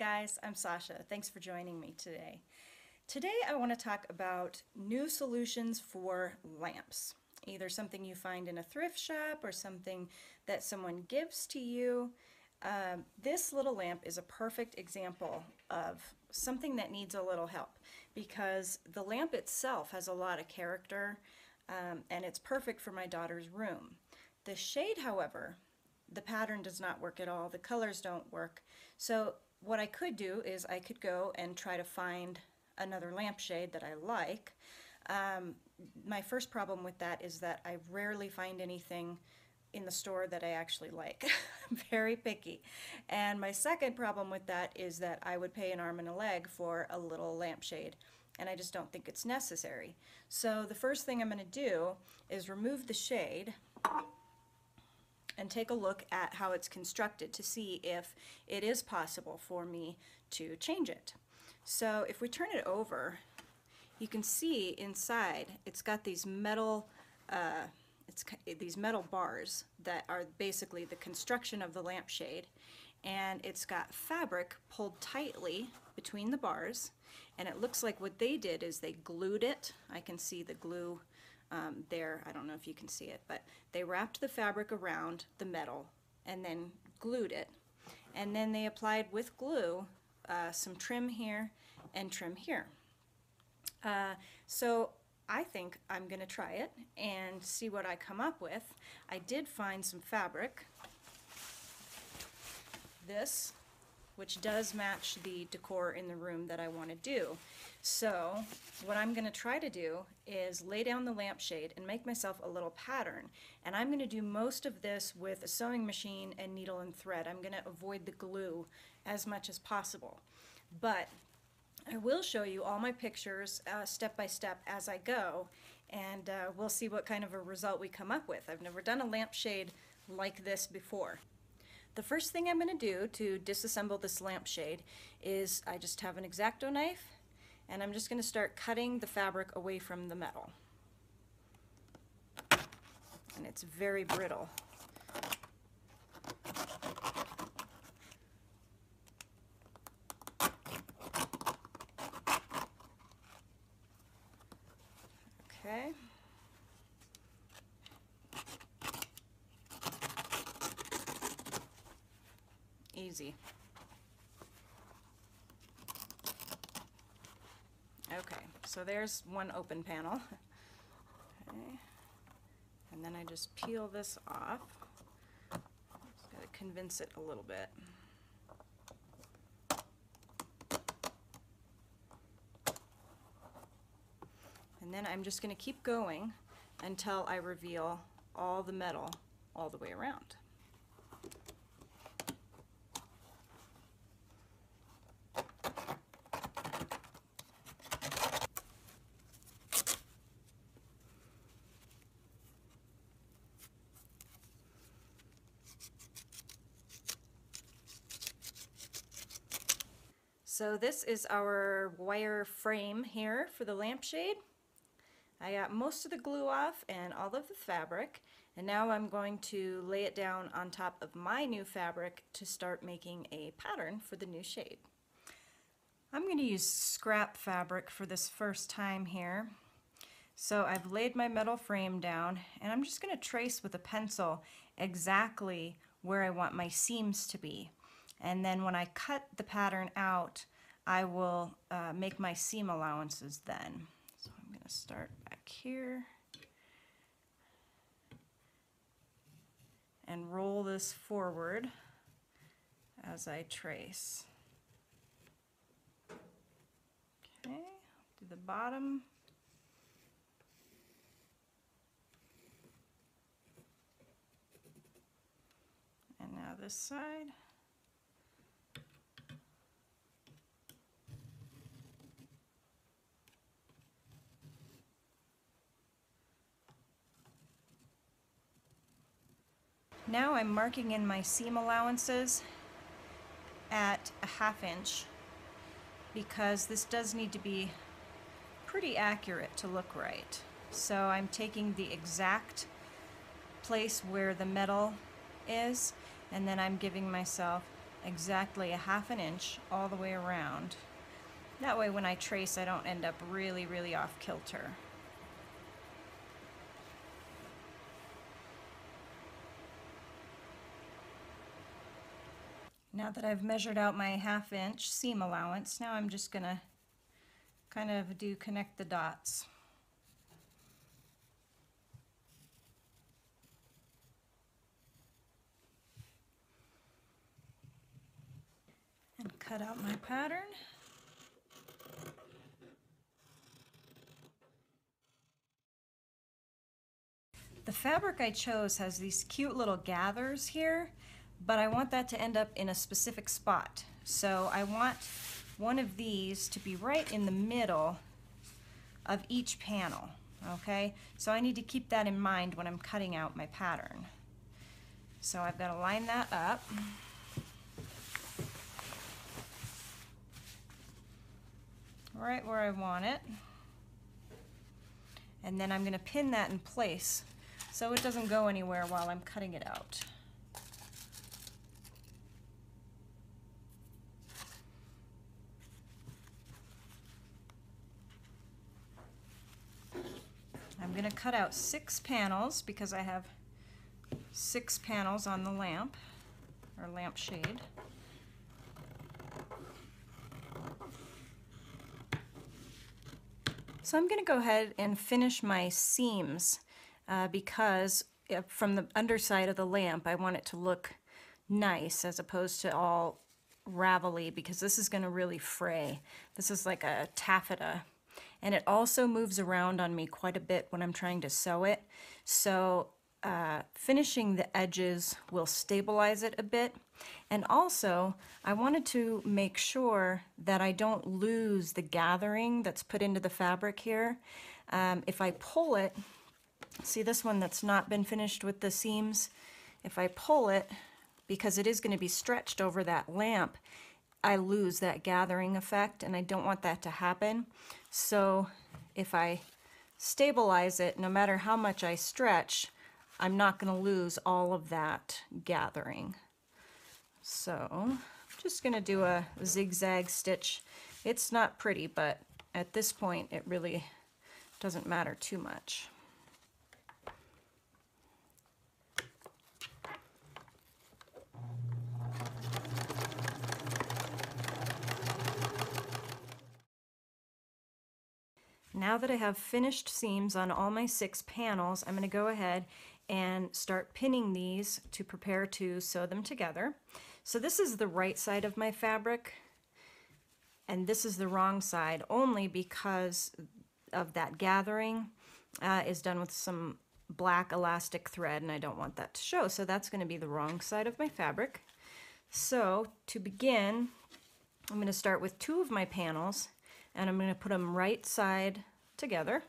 guys, I'm Sasha. Thanks for joining me today. Today I want to talk about new solutions for lamps. Either something you find in a thrift shop or something that someone gives to you. This little lamp is a perfect example of something that needs a little help because the lamp itself has a lot of character and it's perfect for my daughter's room. The shade, however, the pattern does not work at all. The colors don't work. So what I could do is I could go and try to find another lampshade that I like. My first problem with that is that I rarely find anything in the store that I actually like. I'm very picky. And my second problem with that is that I would pay an arm and a leg for a little lampshade, and I just don't think it's necessary. So the first thing I'm going to do is remove the shade and take a look at how it's constructed to see if it is possible for me to change it. So if we turn it over, you can see inside it's got these metal these metal bars that are basically the construction of the lampshade, and it's got fabric pulled tightly between the bars, and it looks like what they did is they glued it. I can see the glue there. I don't know if you can see it, but they wrapped the fabric around the metal and then glued it, and then they applied with glue some trim here and trim here. So I think I'm going to try it and see what I come up with. I did find some fabric, this, which does match the decor in the room that I want to do. So what I'm going to try to do is lay down the lampshade and make myself a little pattern. And I'm going to do most of this with a sewing machine and needle and thread. I'm going to avoid the glue as much as possible. But I will show you all my pictures step by step as I go, and we'll see what kind of a result we come up with. I've never done a lampshade like this before. The first thing I'm going to do to disassemble this lampshade is I just have an X-Acto knife, and I'm just going to start cutting the fabric away from the metal. And it's very brittle. Okay. Easy. Okay, so there's one open panel. Okay. And then I just peel this off. Just gotta convince it a little bit. And then I'm just going to keep going until I reveal all the metal all the way around. So this is our wire frame here for the lampshade. I got most of the glue off and all of the fabric, and now I'm going to lay it down on top of my new fabric to start making a pattern for the new shade. I'm going to use scrap fabric for this first time here. So I've laid my metal frame down, and I'm just going to trace with a pencil exactly where I want my seams to be. And then when I cut the pattern out, I will make my seam allowances then. So I'm going to start back here and roll this forward as I trace. Okay, to the bottom. And now this side. Now I'm marking in my seam allowances at a 1/2 inch because this does need to be pretty accurate to look right. So I'm taking the exact place where the metal is, and then I'm giving myself exactly a 1/2 inch all the way around. That way when I trace, I don't end up really, really off kilter. Now that I've measured out my 1/2 inch seam allowance, now I'm just gonna kind of connect the dots. And cut out my pattern. The fabric I chose has these cute little gathers here, but I want that to end up in a specific spot. So I want one of these to be right in the middle of each panel, okay? So I need to keep that in mind when I'm cutting out my pattern. So I've got to line that up. Right where I want it. And then I'm going to pin that in place so it doesn't go anywhere while I'm cutting it out. I'm going to cut out 6 panels because I have 6 panels on the lamp, or lampshade. So I'm going to go ahead and finish my seams because from the underside of the lamp I want it to look nice as opposed to all ravelly, because this is going to really fray. This is like a taffeta, and it also moves around on me quite a bit when I'm trying to sew it. So finishing the edges will stabilize it a bit. And also, I wanted to make sure that I don't lose the gathering that's put into the fabric here. If I pull it, see this one that's not been finished with the seams, if I pull it, because it is going to be stretched over that lamp, I lose that gathering effect, and I don't want that to happen. So if I stabilize it, no matter how much I stretch, I'm not going to lose all of that gathering. So I'm just going to do a zigzag stitch. It's not pretty, but at this point it really doesn't matter too much. Now that I have finished seams on all my 6 panels, I'm going to go ahead and start pinning these to prepare to sew them together. So this is the right side of my fabric, and this is the wrong side, only because of that gathering is done with some black elastic thread, and I don't want that to show. So that's going to be the wrong side of my fabric. So to begin, I'm going to start with 2 of my panels, and I'm going to put them right side together.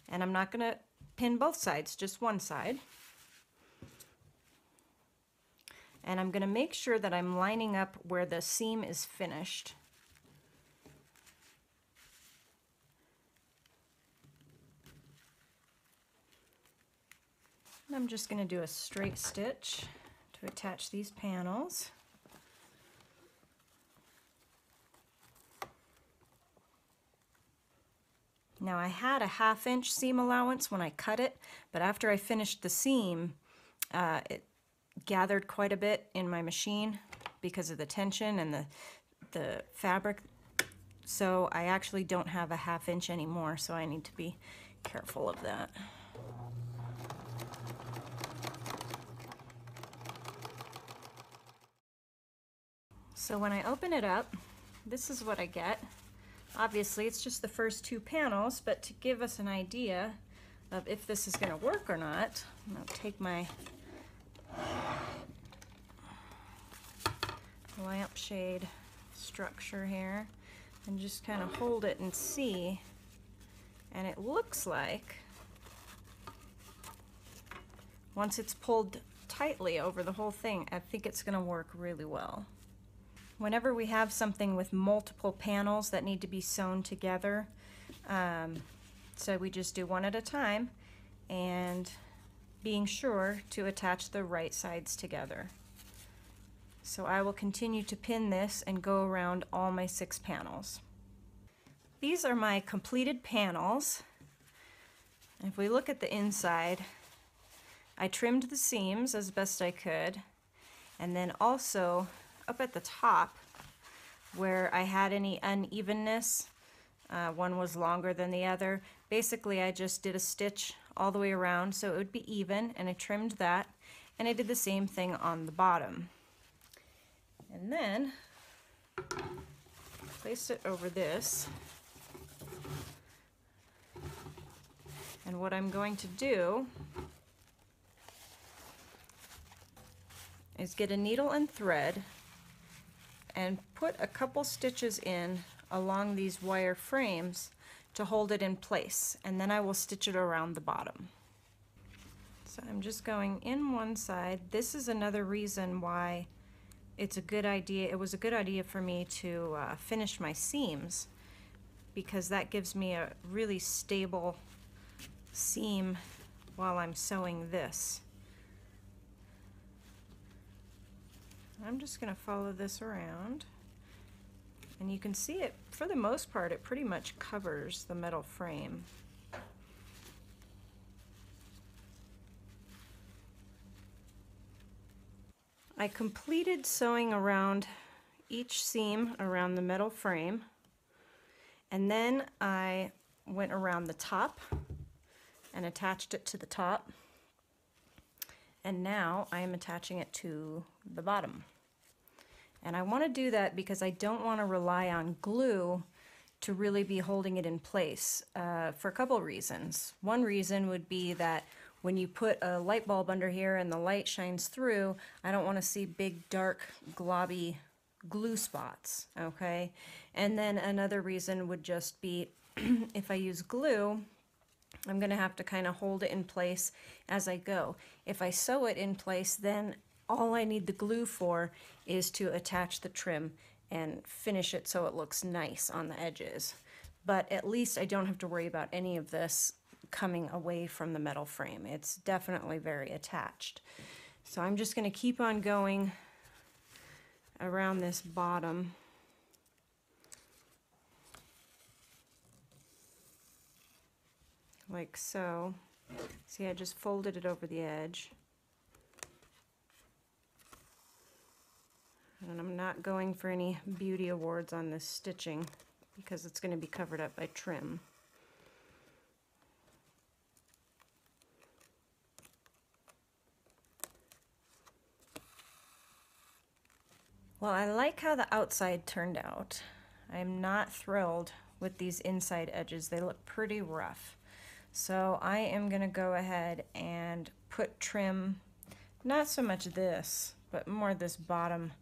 And I'm not going to pin both sides, just one side. And I'm going to make sure that I'm lining up where the seam is finished. And I'm just going to do a straight stitch to attach these panels. Now I had a 1/2 inch seam allowance when I cut it, but after I finished the seam, it gathered quite a bit in my machine because of the tension and the fabric. So I actually don't have a 1/2 inch anymore, so I need to be careful of that. So when I open it up, this is what I get. Obviously, it's just the first 2 panels, but to give us an idea of if this is going to work or not, I'm going to take my lampshade structure here and just kind of hold it and see. And it looks like once it's pulled tightly over the whole thing, I think it's going to work really well. Whenever we have something with multiple panels that need to be sewn together, so we just do one at a time and being sure to attach the right sides together. So I will continue to pin this and go around all my 6 panels. These are my completed panels. If we look at the inside, I trimmed the seams as best I could, and then also up at the top where I had any unevenness, one was longer than the other. Basically I just did a stitch all the way around so it would be even, and I trimmed that, and I did the same thing on the bottom. And then place it over this. And what I'm going to do is get a needle and thread and put a couple stitches in along these wire frames to hold it in place, and then I will stitch it around the bottom. So I'm just going in one side. This is another reason why it was a good idea for me to finish my seams, because that gives me a really stable seam while I'm sewing this. I'm just going to follow this around, and you can see it, for the most part, it pretty much covers the metal frame. I completed sewing around each seam around the metal frame, and then I went around the top and attached it to the top, and now I am attaching it to the bottom. And I want to do that because I don't want to rely on glue to really be holding it in place for a couple reasons. One reason would be that when you put a light bulb under here and the light shines through, I don't want to see big, dark, globby glue spots, okay? And then another reason would just be if I use glue, I'm going to have to kind of hold it in place as I go. If I sew it in place, then all I need the glue for is to attach the trim and finish it so it looks nice on the edges. But at least I don't have to worry about any of this coming away from the metal frame. It's definitely very attached. So I'm just going to keep on going around this bottom. Like so. See, I just folded it over the edge. And I'm not going for any beauty awards on this stitching because it's going to be covered up by trim. Well, I like how the outside turned out. I'm not thrilled with these inside edges. They look pretty rough. So I am going to go ahead and put trim, not so much this, but more this bottom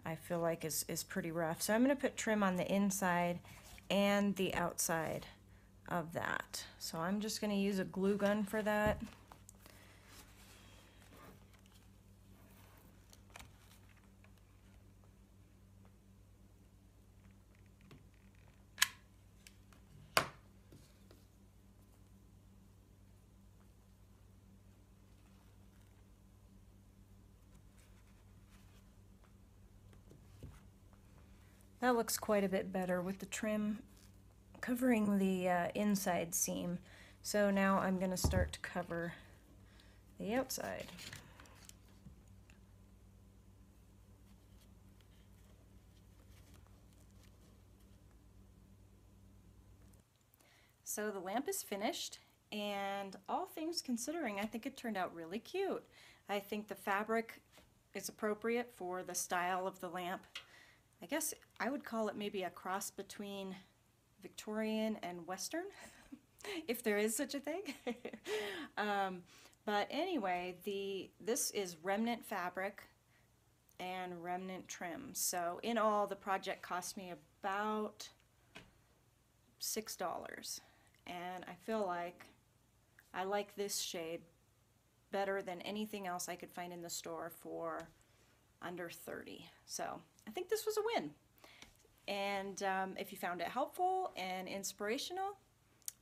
I feel like is pretty rough. So I'm going to put trim on the inside and the outside of that. So I'm just going to use a glue gun for that. That looks quite a bit better with the trim covering the inside seam. So now I'm going to start to cover the outside. So the lamp is finished, and all things considering, I think it turned out really cute. I think the fabric is appropriate for the style of the lamp. I guess I would call it maybe a cross between Victorian and Western, if there is such a thing. But anyway, this is remnant fabric and remnant trim. So in all, the project cost me about $6. And I feel like I like this shade better than anything else I could find in the store for under $30. So I think this was a win. And if you found it helpful and inspirational,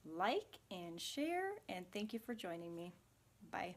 like and share, and thank you for joining me. Bye.